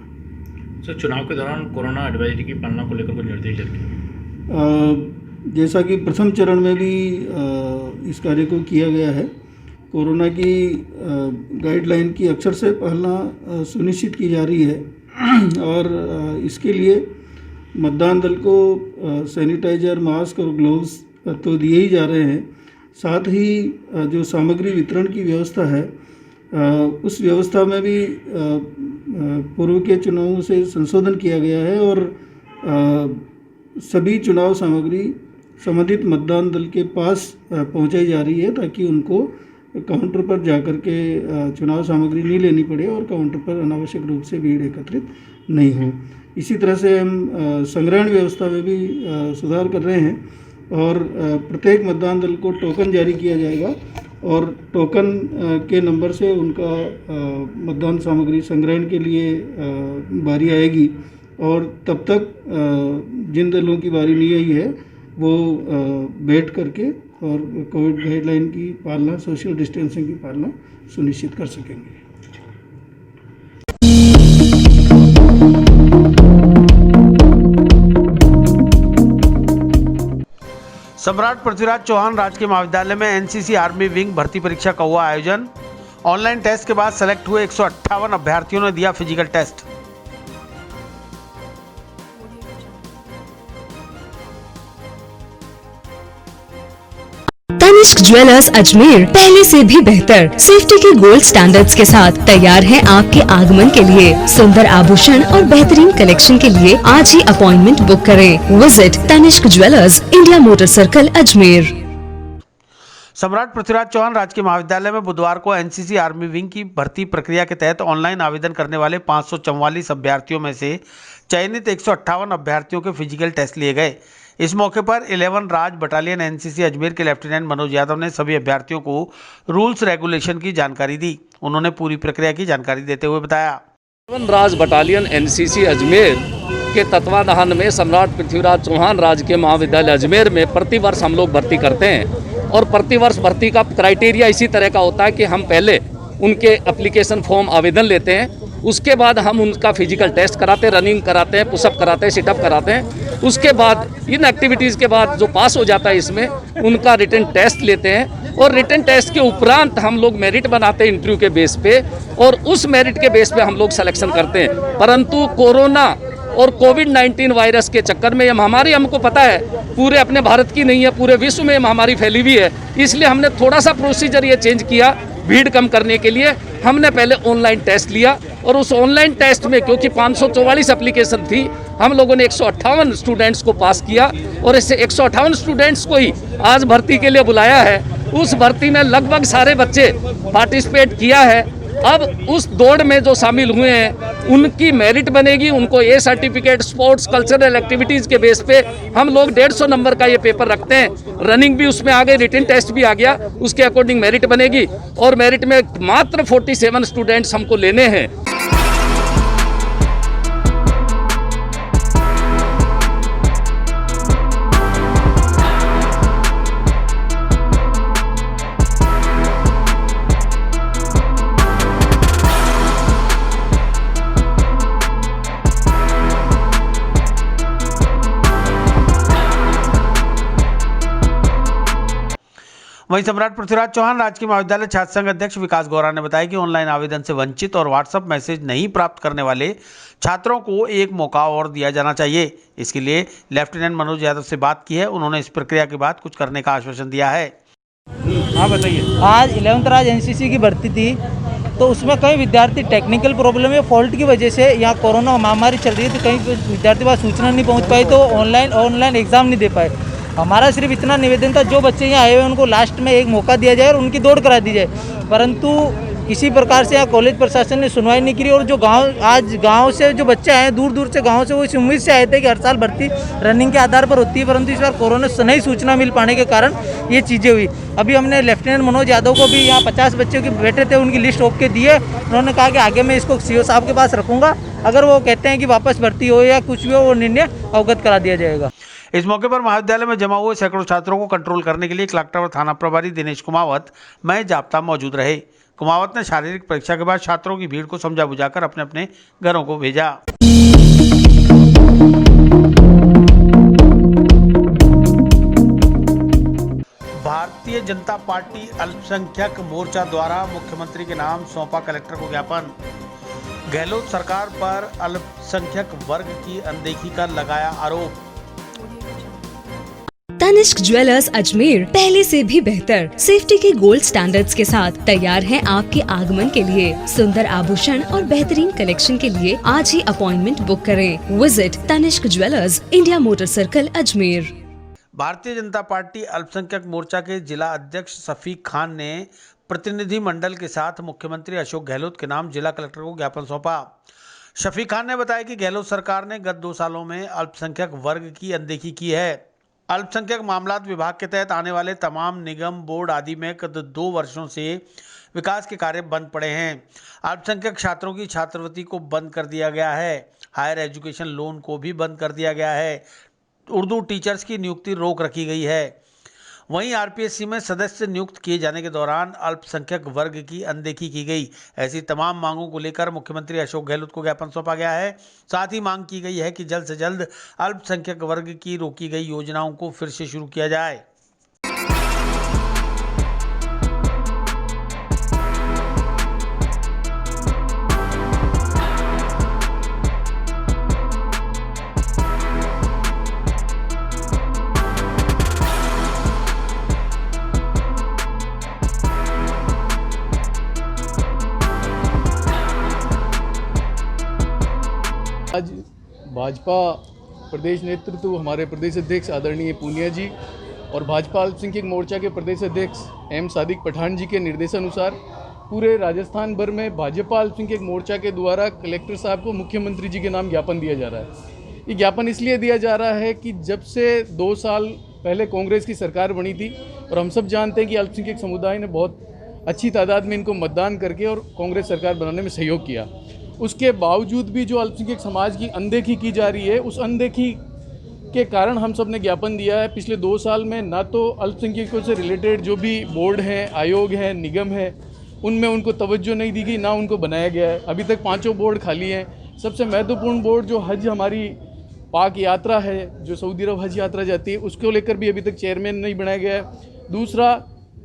सर, चुनाव के दौरान कोरोना एडवाइजरी की पालना को लेकर कुछ निर्देश दिए? जैसा कि प्रथम चरण में भी इस कार्य को किया गया है, कोरोना की गाइडलाइन की अक्षर से पालना सुनिश्चित की जा रही है और इसके लिए मतदान दल को सैनिटाइजर, मास्क और ग्लोव्स तो दिए ही जा रहे हैं। साथ ही जो सामग्री वितरण की व्यवस्था है उस व्यवस्था में भी पूर्व के चुनावों से संशोधन किया गया है और सभी चुनाव सामग्री संबंधित मतदान दल के पास पहुंचाई जा रही है ताकि उनको काउंटर पर जाकर के चुनाव सामग्री नहीं लेनी पड़े और काउंटर पर अनावश्यक रूप से भीड़ एकत्रित नहीं हो। इसी तरह से हम संग्रहण व्यवस्था में भी सुधार कर रहे हैं और प्रत्येक मतदान दल को टोकन जारी किया जाएगा और टोकन के नंबर से उनका मतदान सामग्री संग्रहण के लिए बारी आएगी और तब तक जिन दलों की बारी नहीं आई है वो बैठ करके और कोविड गाइडलाइन की पालना, सोशल डिस्टेंसिंग की पालना सुनिश्चित कर सकेंगे। सम्राट पृथ्वीराज चौहान राजकीय महाविद्यालय में एनसीसी आर्मी विंग भर्ती परीक्षा का हुआ आयोजन। ऑनलाइन टेस्ट के बाद सेलेक्ट हुए 158 अभ्यर्थियों ने दिया physical test. Tanishq jewellers Ajmer पहले से भी बेहतर सेफ्टी के गोल्ड स्टैंडर्ड्स के साथ तैयार है आपके आगमन के लिए। सुंदर आभूषण और बेहतरीन कलेक्शन के लिए आज ही अपॉइंटमेंट बुक करें। Visit Tanishq jewellers, India motor circle, Ajmer. सम्राट पृथ्वीराज चौहान राजकीय महाविद्यालय में बुधवार को एनसीसी आर्मी विंग की भर्ती प्रक्रिया के तहत ऑनलाइन आवेदन करने वाले 544 अभ्यर्थियों में से चयनित 158 अभ्यर्थियों के फिजिकल टेस्ट लिए गए। इस मौके पर 11 राज बटालियन एनसीसी अजमेर के लेफ्टिनेंट मनोज यादव ने सभी अभ्यर्थियों को रूल्स रेगुलेशन की जानकारी दी। उन्होंने पूरी प्रक्रिया की जानकारी देते हुए बताया, 11 राज बटालियन एनसीसी अजमेर के तत्वाधान में सम्राट पृथ्वीराज चौहान राजकीय महाविद्यालय अजमेर में प्रतिवर्ष हम लोग भर्ती करते हैं और प्रतिवर्ष भर्ती का क्राइटेरिया इसी तरह का होता है कि हम पहले उनके एप्लीकेशन फॉर्म आवेदन लेते हैं, उसके बाद हम उनका फिजिकल टेस्ट कराते हैं, रनिंग कराते हैं, पुशअप कराते हैं, सिटअप कराते हैं। उसके बाद इन एक्टिविटीज़ के बाद जो पास हो जाता है इसमें उनका रिटन टेस्ट लेते हैं और रिटन टेस्ट के उपरांत हम लोग मेरिट बनाते हैं इंटरव्यू के बेस पे और उस मेरिट के बेस पे हम लोग सिलेक्शन करते हैं। परंतु कोरोना और कोविड-19 वायरस के चक्कर में ये महामारी हमको पता है पूरे अपने भारत की नहीं है, पूरे विश्व में महामारी फैली हुई है, इसलिए हमने थोड़ा सा प्रोसीजर ये चेंज किया भीड़ कम करने के लिए। हमने पहले ऑनलाइन टेस्ट लिया और उस ऑनलाइन टेस्ट में क्योंकि 544 एप्लीकेशन थी, हम लोगों ने 158 स्टूडेंट्स को पास किया और इससे 158 स्टूडेंट्स को ही आज भर्ती के लिए बुलाया है। उस भर्ती में लगभग सारे बच्चे पार्टिसिपेट किया है। अब उस दौड़ में जो शामिल हुए हैं उनकी मेरिट बनेगी, उनको A certificate, sports, cultural activities के बेस पे हम लोग 150 नंबर का ये पेपर रखते हैं। रनिंग भी उसमें आ गई, रिटन टेस्ट भी आ गया, उसके अकॉर्डिंग मेरिट बनेगी और मेरिट में मात्र 47 स्टूडेंट्स हमको लेने हैं। वहीं सम्राट पृथ्वीराज चौहान राजकीय महाविद्यालय छात्र संघ अध्यक्ष विकास गौरा ने बताया कि ऑनलाइन आवेदन से वंचित और व्हाट्सएप मैसेज नहीं प्राप्त करने वाले छात्रों को एक मौका और दिया जाना चाहिए। इसके लिए लेफ्टिनेंट मनोज यादव से बात की है। उन्होंने इस प्रक्रिया के बाद कुछ करने का आश्वासन दिया है। हाँ बताइए। आज 11th राज एनसीसी की भर्ती थी तो उसमें कई विद्यार्थी टेक्निकल प्रॉब्लम या फॉल्ट की वजह से यहाँ कोरोना महामारी चल रही थी, कई विद्यार्थी पास सूचना नहीं पहुँच पाई तो ऑनलाइन एग्जाम नहीं दे पाए। हमारा सिर्फ इतना निवेदन था जो बच्चे यहाँ आए हुए उनको लास्ट में एक मौका दिया जाए और उनकी दौड़ करा दी जाए, परंतु किसी प्रकार से यहाँ कॉलेज प्रशासन ने सुनवाई नहीं की और जो गांव से जो बच्चे आए दूर दूर से गांव से वो इस उम्मीद से आए थे कि हर साल भर्ती रनिंग के आधार पर होती है, परंतु इस बार कोरोना से नहीं सूचना मिल पाने के कारण ये चीज़ें हुई। अभी हमने लेफ्टिनेंट मनोज यादव को भी यहाँ 50 बच्चों के बैठे थे उनकी लिस्ट ओके दी है। उन्होंने कहा कि आगे मैं इसको सीओ साहब के पास रखूँगा, अगर वो कहते हैं कि वापस भर्ती हो या कुछ भी हो वो निर्णय अवगत करा दिया जाएगा। इस मौके पर महाविद्यालय में जमा हुए सैकड़ों छात्रों को कंट्रोल करने के लिए क्लॉक टावर थाना प्रभारी दिनेश कुमावत मय जाप्ता मौजूद रहे। कुमावत ने शारीरिक परीक्षा के बाद छात्रों की भीड़ को समझा बुझाकर अपने अपने घरों को भेजा। भारतीय जनता पार्टी अल्पसंख्यक मोर्चा द्वारा मुख्यमंत्री के नाम सौंपा कलेक्टर को ज्ञापन। गहलोत सरकार पर अल्पसंख्यक वर्ग की अनदेखी का लगाया आरोप। तनिष्क ज्वेलर्स अजमेर पहले से भी बेहतर सेफ्टी के गोल्ड स्टैंडर्ड्स के साथ तैयार हैं आपके आगमन के लिए। सुंदर आभूषण और बेहतरीन कलेक्शन के लिए आज ही अपॉइंटमेंट बुक करें। Visit Tanishq jewellers, India motor circle, Ajmer. Bharatiya Janata party अल्पसंख्यक मोर्चा के जिला अध्यक्ष शफीक खान ने प्रतिनिधि मंडल के साथ मुख्यमंत्री अशोक गहलोत के नाम जिला कलेक्टर को ज्ञापन सौंपा। शफीक खान ने बताया कि गहलोत सरकार ने गत 2 सालों में अल्पसंख्यक वर्ग की अनदेखी की है। अल्पसंख्यक मामलात विभाग के तहत आने वाले तमाम निगम, बोर्ड आदि में गत 2 वर्षों से विकास के कार्य बंद पड़े हैं। अल्पसंख्यक छात्रों की छात्रवृत्ति को बंद कर दिया गया है। हायर एजुकेशन लोन को भी बंद कर दिया गया है। उर्दू टीचर्स की नियुक्ति रोक रखी गई है। वहीं आरपीएससी में सदस्य नियुक्त किए जाने के दौरान अल्पसंख्यक वर्ग की अनदेखी की गई। ऐसी तमाम मांगों को लेकर मुख्यमंत्री अशोक गहलोत को ज्ञापन सौंपा गया है। साथ ही मांग की गई है कि जल्द से जल्द अल्पसंख्यक वर्ग की रोकी गई योजनाओं को फिर से शुरू किया जाए। आज भाजपा प्रदेश नेतृत्व, हमारे प्रदेश अध्यक्ष आदरणीय पूनिया जी और भाजपा अल्पसंख्यक मोर्चा के प्रदेश अध्यक्ष एम सादिक पठान जी के निर्देशानुसार पूरे राजस्थान भर में भाजपा अल्पसंख्यक मोर्चा के द्वारा कलेक्टर साहब को मुख्यमंत्री जी के नाम ज्ञापन दिया जा रहा है। ये ज्ञापन इसलिए दिया जा रहा है कि जब से 2 साल पहले कांग्रेस की सरकार बनी थी और हम सब जानते हैं कि अल्पसंख्यक समुदाय ने बहुत अच्छी तादाद में इनको मतदान करके और कांग्रेस सरकार बनाने में सहयोग किया। उसके बावजूद भी जो अल्पसंख्यक समाज की अनदेखी की जा रही है, उस अनदेखी के कारण हम सब ने ज्ञापन दिया है। पिछले 2 साल में ना तो अल्पसंख्यकों से रिलेटेड जो भी बोर्ड हैं, आयोग हैं, निगम है, उनमें उनको तवज्जो नहीं दी गई, ना उनको बनाया गया है। अभी तक 5 बोर्ड खाली हैं। सबसे महत्वपूर्ण बोर्ड जो हज, हमारी पाक यात्रा है, जो सऊदी अरब हज यात्रा जाती है, उसको लेकर भी अभी तक चेयरमैन नहीं बनाया गया है। दूसरा,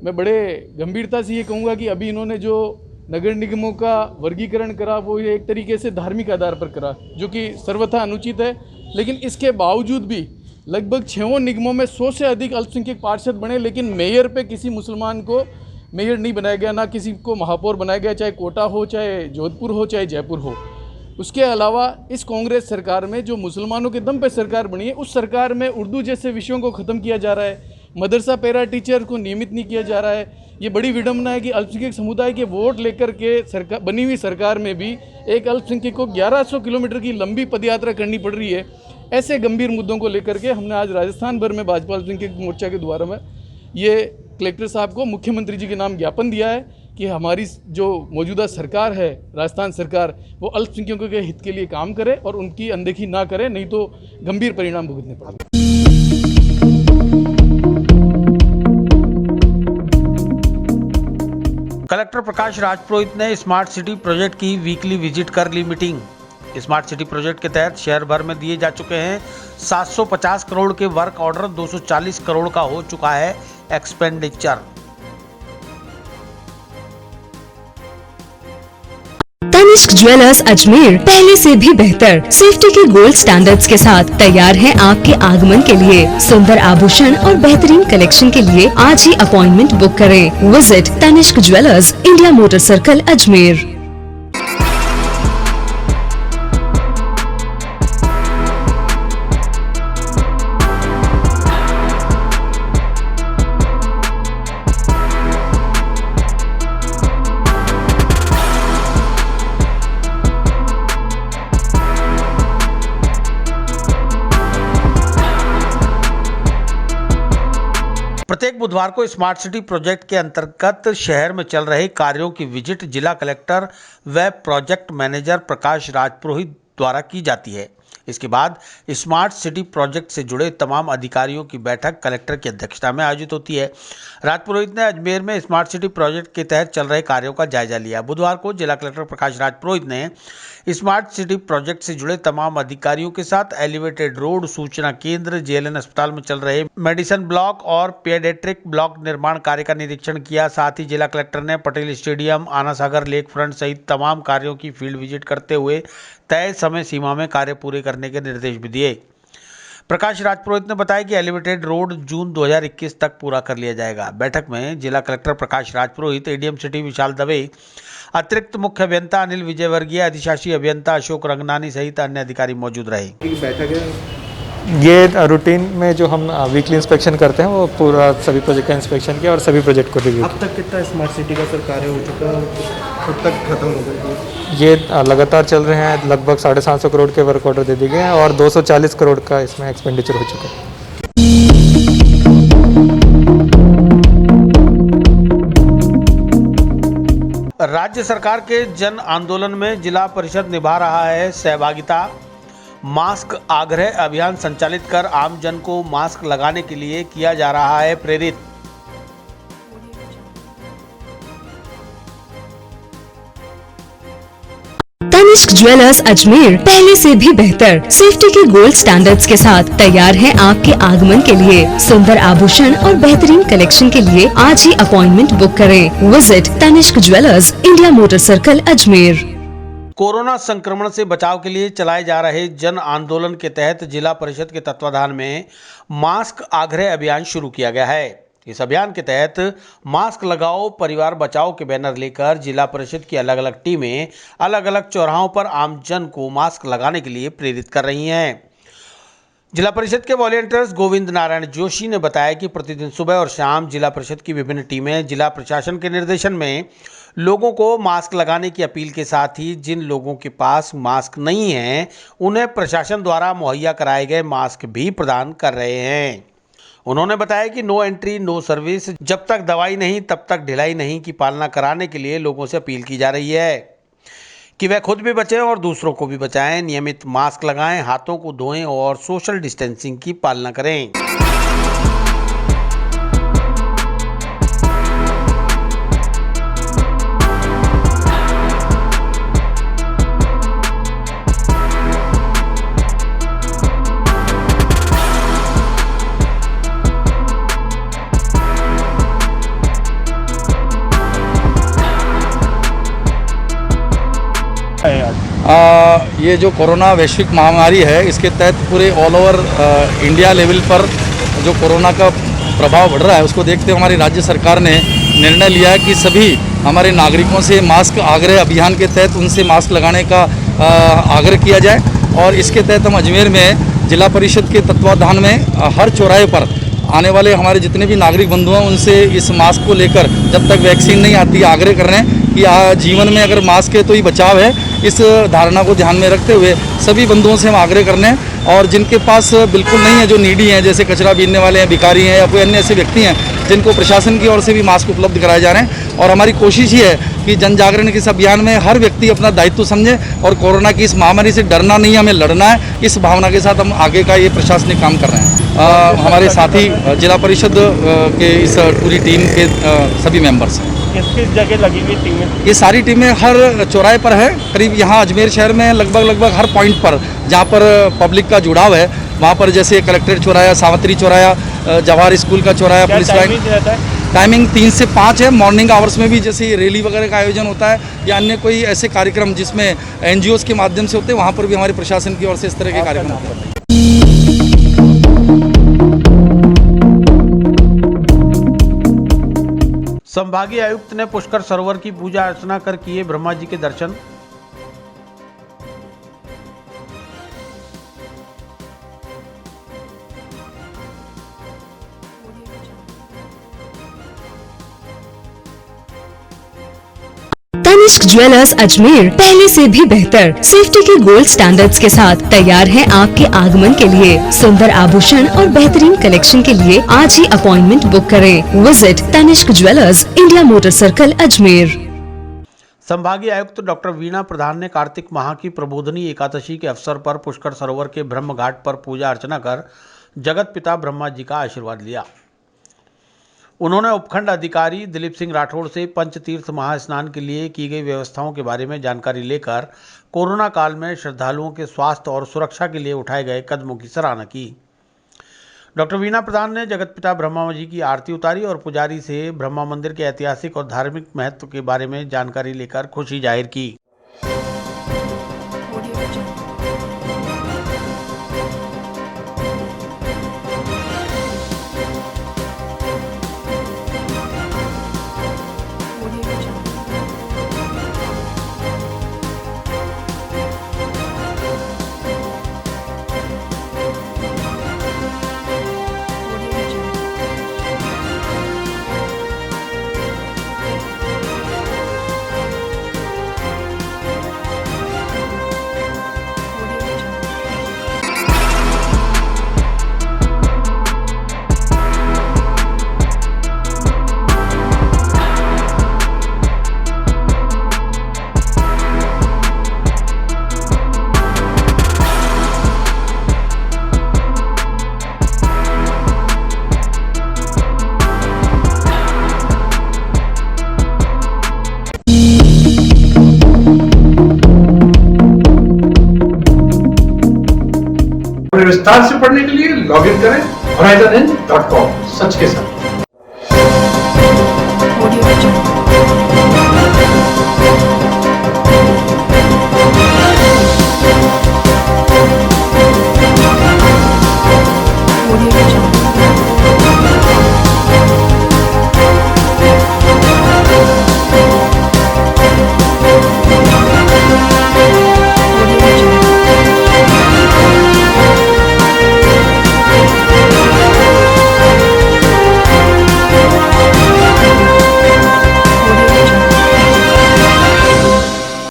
मैं बड़े गंभीरता से ये कहूँगा कि अभी इन्होंने जो नगर निगमों का वर्गीकरण करा वो ये एक तरीके से धार्मिक आधार पर करा, जो कि सर्वथा अनुचित है। लेकिन इसके बावजूद भी लगभग 6 निगमों में 100 से अधिक अल्पसंख्यक पार्षद बने, लेकिन मेयर पे किसी मुसलमान को मेयर नहीं बनाया गया, ना किसी को महापौर बनाया गया, चाहे कोटा हो, चाहे जोधपुर हो, चाहे जयपुर हो। उसके अलावा इस कांग्रेस सरकार में जो मुसलमानों के दम पे सरकार बनी है, उस सरकार में उर्दू जैसे विषयों को ख़त्म किया जा रहा है। मदरसा पैरा टीचर को नियमित नहीं किया जा रहा है। ये बड़ी विडम्बना है कि अल्पसंख्यक समुदाय के वोट लेकर के सरकार बनी हुई सरकार में भी एक अल्पसंख्यक को 1100 किलोमीटर की लंबी पदयात्रा करनी पड़ रही है। ऐसे गंभीर मुद्दों को लेकर के हमने आज राजस्थान भर में भाजपा अल्पसंख्यक मोर्चा के द्वारा में ये कलेक्टर साहब को मुख्यमंत्री जी के नाम ज्ञापन दिया है कि हमारी जो मौजूदा सरकार है, राजस्थान सरकार, वो अल्पसंख्यकों के हित के लिए काम करे और उनकी अनदेखी ना करे, नहीं तो गंभीर परिणाम भुगतने पड़ेंगे। कलेक्टर प्रकाश राजपुरोहित ने स्मार्ट सिटी प्रोजेक्ट की वीकली विजिट कर ली मीटिंग। स्मार्ट सिटी प्रोजेक्ट के तहत शहर भर में दिए जा चुके हैं 750 करोड़ के वर्क ऑर्डर, 240 करोड़ का हो चुका है एक्सपेंडिचर। तनिष्क ज्वेलर्स अजमेर पहले से भी बेहतर सेफ्टी के गोल्ड स्टैंडर्ड्स के साथ तैयार है आपके आगमन के लिए। सुंदर आभूषण और बेहतरीन कलेक्शन के लिए आज ही अपॉइंटमेंट बुक करें। Visit Tanishq jewellers, India motor circle, Ajmer. प्रत्येक बुधवार को स्मार्ट सिटी प्रोजेक्ट के अंतर्गत शहर में चल रहे कार्यों की विजिट जिला कलेक्टर व प्रोजेक्ट मैनेजर प्रकाश राजपुरोहित द्वारा की जाती है। इसके बाद स्मार्ट सिटी प्रोजेक्ट से जुड़े तमाम अधिकारियों की बैठक कलेक्टर की अध्यक्षता में आयोजित होती है। राजपुरोहित ने अजमेर में स्मार्ट सिटी प्रोजेक्ट के तहत चल रहे कार्यों का जायजा लिया। बुधवार को जिला कलेक्टर प्रकाश राजपुरोहित ने स्मार्ट सिटी प्रोजेक्ट से जुड़े तमाम अधिकारियों के साथ एलिवेटेड रोड, सूचना केंद्र, जेएलएन अस्पताल में चल रहे मेडिसिन ब्लॉक और पेडियाट्रिक ब्लॉक निर्माण कार्य का निरीक्षण किया। साथ ही जिला कलेक्टर ने पटेल स्टेडियम, आना सागर लेक फ्रंट सहित तमाम कार्यों की फील्ड विजिट करते हुए तय समय सीमा में कार्य पूरे करने के निर्देश भी दिए। प्रकाश राजपुरोहित ने बताया कि एलिवेटेड रोड जून 2021 तक पूरा कर लिया जाएगा। बैठक में जिला कलेक्टर प्रकाश राजपुरोहित, एडीएम सिटी विशाल दवे, अतिरिक्त मुख्य अभियंता अनिल विजयवर्गीय, अधिशासी अभियंता अशोक रंगनानी सहित अन्य अधिकारी मौजूद रहे। बैठक है ये रूटीन में जो हम वीकली इंस्पेक्शन करते हैं वो पूरा सभी प्रोजेक्ट का इंस्पेक्शन किया और सभी प्रोजेक्ट को रिव्यू। अब तक कितना स्मार्ट सिटी का सर कार्य हो चुका है, कब तक खत्म हो गया? ये लगातार चल रहे हैं। लगभग 750 करोड़ के वर्क ऑर्डर दे दिए गए हैं और 240 करोड़ का इसमें एक्सपेंडिचर हो चुका है। राज्य सरकार के जन आंदोलन में जिला परिषद निभा रहा है सहभागिता। मास्क आग्रह अभियान संचालित कर आम जन को मास्क लगाने के लिए किया जा रहा है प्रेरित। तनिष्क ज्वेलर्स अजमेर पहले से भी बेहतर सेफ्टी के गोल्ड स्टैंडर्ड्स के साथ तैयार है आपके आगमन के लिए। सुंदर आभूषण और बेहतरीन कलेक्शन के लिए आज ही अपॉइंटमेंट बुक करें। Visit Tanishq jewellers, India motor circle, Ajmer. Corona संक्रमण से बचाव के लिए चलाए जा रहे जन आंदोलन के तहत जिला परिषद के तत्वाधान में मास्क आग्रह अभियान शुरू किया गया है। इस अभियान के तहत मास्क लगाओ परिवार बचाओ के बैनर लेकर जिला परिषद की अलग अलग टीमें अलग अलग चौराहों पर आम जन को मास्क लगाने के लिए प्रेरित कर रही हैं। जिला परिषद के वॉलंटियर्स गोविंद नारायण जोशी ने बताया कि प्रतिदिन सुबह और शाम जिला परिषद की विभिन्न टीमें जिला प्रशासन के निर्देशन में लोगों को मास्क लगाने की अपील के साथ ही जिन लोगों के पास मास्क नहीं है उन्हें प्रशासन द्वारा मुहैया कराए गए मास्क भी प्रदान कर रहे हैं। उन्होंने बताया कि नो एंट्री नो सर्विस, जब तक दवाई नहीं तब तक ढिलाई नहीं की पालना कराने के लिए लोगों से अपील की जा रही है कि वे खुद भी बचें और दूसरों को भी बचाएं। नियमित मास्क लगाएं, हाथों को धोएं और सोशल डिस्टेंसिंग की पालना करें। ये जो कोरोना वैश्विक महामारी है इसके तहत पूरे ऑल ओवर इंडिया लेवल पर जो कोरोना का प्रभाव बढ़ रहा है उसको देखते हुए हमारी राज्य सरकार ने निर्णय लिया है कि सभी हमारे नागरिकों से मास्क आग्रह अभियान के तहत उनसे मास्क लगाने का आग्रह किया जाए। और इसके तहत हम अजमेर में जिला परिषद के तत्वाधान में हर चौराहे पर आने वाले हमारे जितने भी नागरिक बंधु हैं उनसे इस मास्क को लेकर जब तक वैक्सीन नहीं आती आग्रह कर रहे हैं कि जीवन में अगर मास्क है तो ही बचाव है। इस धारणा को ध्यान में रखते हुए सभी बंधुओं से हम आग्रह करने हैं और जिनके पास बिल्कुल नहीं है, जो नीडी हैं, जैसे कचरा बीनने वाले हैं, भिखारी हैं या कोई अन्य ऐसे व्यक्ति हैं जिनको प्रशासन की ओर से भी मास्क उपलब्ध कराए जा रहे हैं। और हमारी कोशिश ये है कि जन जागरण के इस अभियान में हर व्यक्ति अपना दायित्व समझे और कोरोना की इस महामारी से डरना नहीं, हमें लड़ना है। इस भावना के साथ हम आगे का ये प्रशासनिक काम कर रहे हैं। हमारे साथी जिला परिषद के इस पूरी टीम के सभी मेंबर्स हैं। किस जगह लगी हुई टीमें? ये सारी टीमें हर चौराहे पर है। करीब यहाँ अजमेर शहर में लगभग हर पॉइंट पर जहाँ पर पब्लिक का जुड़ाव है वहाँ पर, जैसे कलेक्ट्रेट चौराया, सावंतरी चौराया, जवाहर स्कूल का चौराया, पुलिस लाइन। टाइमिंग 3 से 5 है। मॉर्निंग आवर्स में भी जैसे रैली वगैरह का आयोजन होता है या अन्य कोई ऐसे कार्यक्रम जिसमें NGOs के माध्यम से होते हैं वहाँ पर भी हमारे प्रशासन की ओर से इस तरह के कार्यक्रम होते हैं। संभागीय आयुक्त ने पुष्कर सरोवर की पूजा अर्चना कर किए ब्रह्मा जी के दर्शन। तनिष्क ज्वेलर्स अजमेर पहले से भी बेहतर सेफ्टी के गोल्ड स्टैंडर्ड्स के साथ तैयार है आपके आगमन के लिए। सुंदर आभूषण और बेहतरीन कलेक्शन के लिए आज ही अपॉइंटमेंट बुक करें। Visit Tanishq jewellers, India motor circle, Ajmer. संभागीय आयुक्त डॉक्टर वीणा प्रधान ने कार्तिक माह की प्रबोधनी एकादशी के अवसर पर पुष्कर सरोवर के ब्रह्म घाट पर पूजा अर्चना कर जगत पिता ब्रह्मा जी का आशीर्वाद लिया। उन्होंने उपखंड अधिकारी दिलीप सिंह राठौड़ से पंचतीर्थ महास्नान के लिए की गई व्यवस्थाओं के बारे में जानकारी लेकर कोरोना काल में श्रद्धालुओं के स्वास्थ्य और सुरक्षा के लिए उठाए गए कदमों की सराहना की। डॉक्टर वीणा प्रधान ने जगत पिता ब्रह्मा जी की आरती उतारी और पुजारी से ब्रह्मा मंदिर के ऐतिहासिक और धार्मिक महत्व के बारे में जानकारी लेकर खुशी जाहिर की। विस्तार से पढ़ने के लिए लॉग इन करें horizon.in.com। सच के साथ।